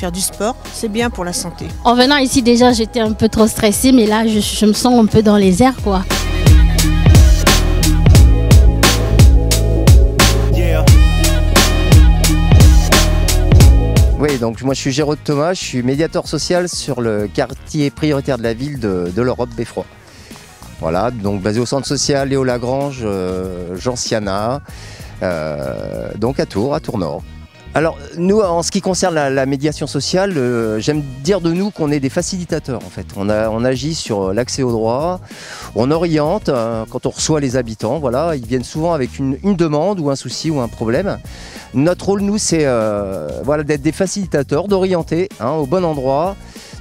faire du sport, c'est bien pour la santé. En venant ici déjà j'étais un peu trop stressée, mais là je me sens un peu dans les airs quoi. Oui, donc moi je suis Géraud Thomas, je suis médiateur social sur le quartier prioritaire de la ville de l'Europe Beffroi. Voilà, donc basé au centre social Léo Lagrange, Gentiana, donc à Tours Nord. Alors nous, en ce qui concerne la médiation sociale, j'aime dire de nous qu'on est des facilitateurs en fait. On agit sur l'accès au droit, on oriente quand on reçoit les habitants, voilà, ils viennent souvent avec une demande ou un souci ou un problème. Notre rôle, nous, c'est voilà, d'être des facilitateurs, d'orienter au bon endroit.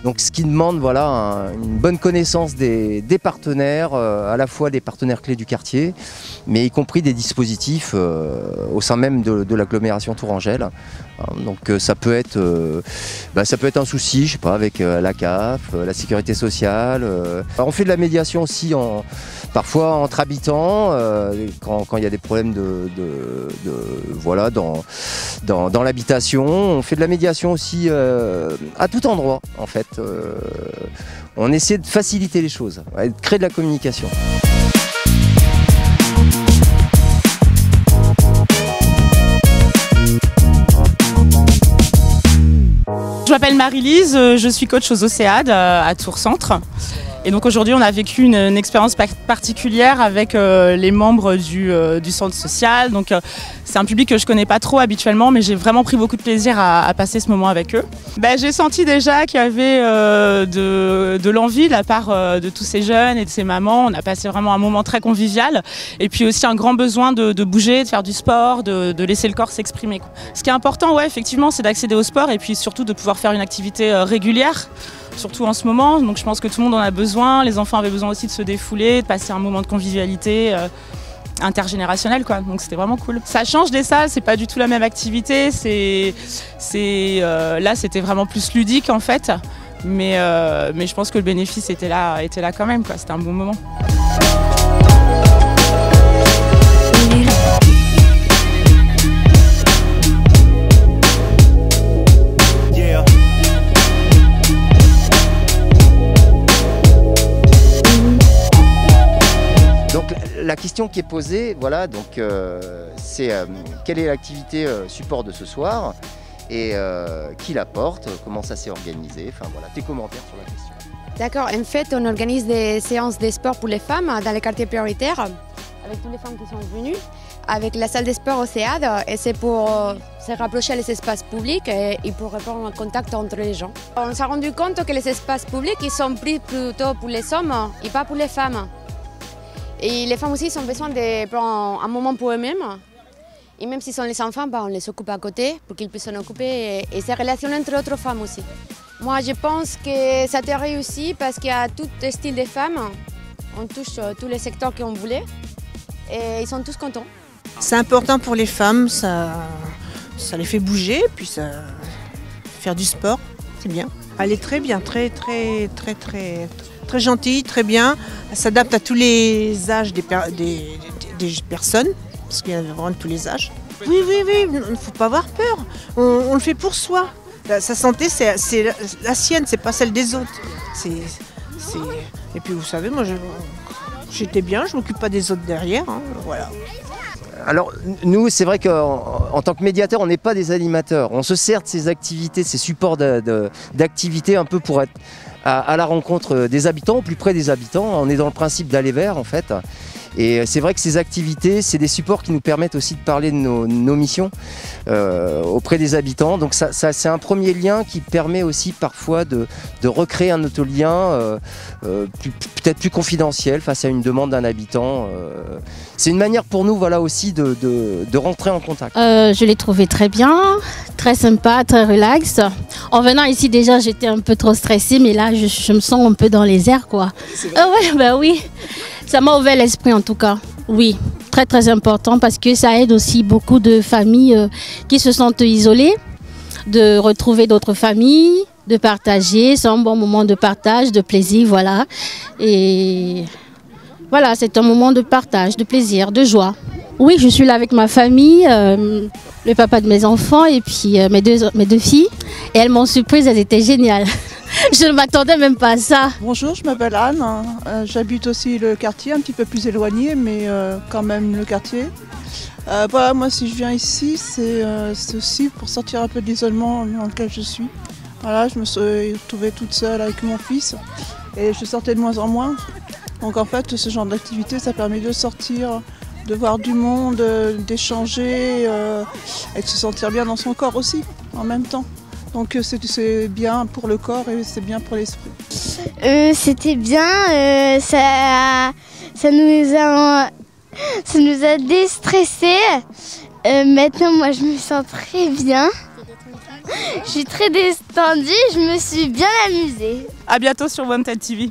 Donc ce qui demande voilà, une bonne connaissance des partenaires, à la fois des partenaires clés du quartier, mais y compris des dispositifs au sein même de l'agglomération tourangelle. Donc ça peut être un souci, je sais pas, avec la CAF, la sécurité sociale. On fait de la médiation aussi parfois entre habitants, quand il y a des problèmes voilà, dans l'habitation. On fait de la médiation aussi à tout endroit en fait. On essaie de faciliter les choses, de créer de la communication. Je m'appelle Marie-Lise, je suis coach aux OCEAD à Tours Centre. Et donc aujourd'hui on a vécu une expérience particulière avec les membres du centre social. Donc c'est un public que je connais pas trop habituellement, mais j'ai vraiment pris beaucoup de plaisir à passer ce moment avec eux. J'ai senti déjà qu'il y avait de l'envie de la part de tous ces jeunes et de ces mamans. On a passé vraiment un moment très convivial et puis aussi un grand besoin de bouger, de faire du sport, de laisser le corps s'exprimer. Ce qui est important, ouais, effectivement, c'est d'accéder au sport et puis surtout de pouvoir faire une activité régulière. Surtout en ce moment, donc je pense que tout le monde en a besoin, les enfants avaient besoin aussi de se défouler, de passer un moment de convivialité intergénérationnelle quoi, donc c'était vraiment cool. Ça change des salles, c'est pas du tout la même activité, là c'était vraiment plus ludique en fait, mais je pense que le bénéfice était là quand même quoi, c'était un bon moment. La question qui est posée, voilà, donc c'est quelle est l'activité support de ce soir et qui la porte, comment ça s'est organisé, enfin voilà, tes commentaires sur la question. D'accord, en fait on organise des séances de sport pour les femmes dans les quartiers prioritaires, avec toutes les femmes qui sont venues, avec la salle de sport OCEAD, et c'est pour se rapprocher des espaces publics et pour répondre en contact entre les gens. On s'est rendu compte que les espaces publics ils sont pris plutôt pour les hommes et pas pour les femmes. Et les femmes aussi ont besoin de prendre un moment pour eux-mêmes. Et même s'ils sont les enfants, on les occupe à côté pour qu'ils puissent s'en occuper et se relationner entre autres femmes aussi. Moi, je pense que ça a réussi parce qu'il y a tout style de femmes. On touche tous les secteurs qu'on voulait et ils sont tous contents. C'est important pour les femmes, ça les fait bouger, puis faire du sport, c'est bien. Elle est très bien, très gentille, très bien. Elle s'adapte à tous les âges des personnes, parce qu'il y a vraiment de tous les âges. Oui, il ne faut pas avoir peur. On le fait pour soi. Sa santé, c'est la sienne, c'est pas celle des autres. Et puis vous savez, moi j'étais bien, je m'occupe pas des autres derrière. Voilà. Alors nous, c'est vrai qu'en tant que médiateur, on n'est pas des animateurs. On se sert de ces activités, ces supports d'activités un peu pour être à la rencontre des habitants, au plus près des habitants. On est dans le principe d'aller vers en fait. Et c'est vrai que ces activités, c'est des supports qui nous permettent aussi de parler de nos missions auprès des habitants. Donc ça c'est un premier lien qui permet aussi parfois de recréer un autre lien peut-être plus confidentiel face à une demande d'un habitant. C'est une manière pour nous voilà, aussi de rentrer en contact. Je l'ai trouvé très bien, très sympa, très relax. En venant ici déjà j'étais un peu trop stressée, mais là je me sens un peu dans les airs quoi. Ouais, bah oui. Ça m'a ouvert l'esprit en tout cas, oui, très important parce que ça aide aussi beaucoup de familles qui se sentent isolées, de retrouver d'autres familles, de partager, c'est un bon moment de partage, de plaisir, voilà. Et voilà, c'est un moment de partage, de plaisir, de joie. Oui, je suis là avec ma famille, le papa de mes enfants et puis mes deux filles. Et elles m'ont surprise, elles étaient géniales. Je ne m'attendais même pas à ça. Bonjour, je m'appelle Anne. J'habite aussi le quartier, un petit peu plus éloigné, mais quand même le quartier. Voilà, moi si je viens ici, c'est aussi pour sortir un peu de l'isolement dans lequel je suis. Voilà, je me suis retrouvée toute seule avec mon fils et je sortais de moins en moins. Donc en fait, ce genre d'activité, ça permet de sortir, de voir du monde, d'échanger et de se sentir bien dans son corps aussi en même temps. Donc c'est bien pour le corps et c'est bien pour l'esprit. C'était bien, ça nous a déstressés. Maintenant, moi, je me sens très bien. Je suis très détendue, je me suis bien amusée. À bientôt sur Wanted TV.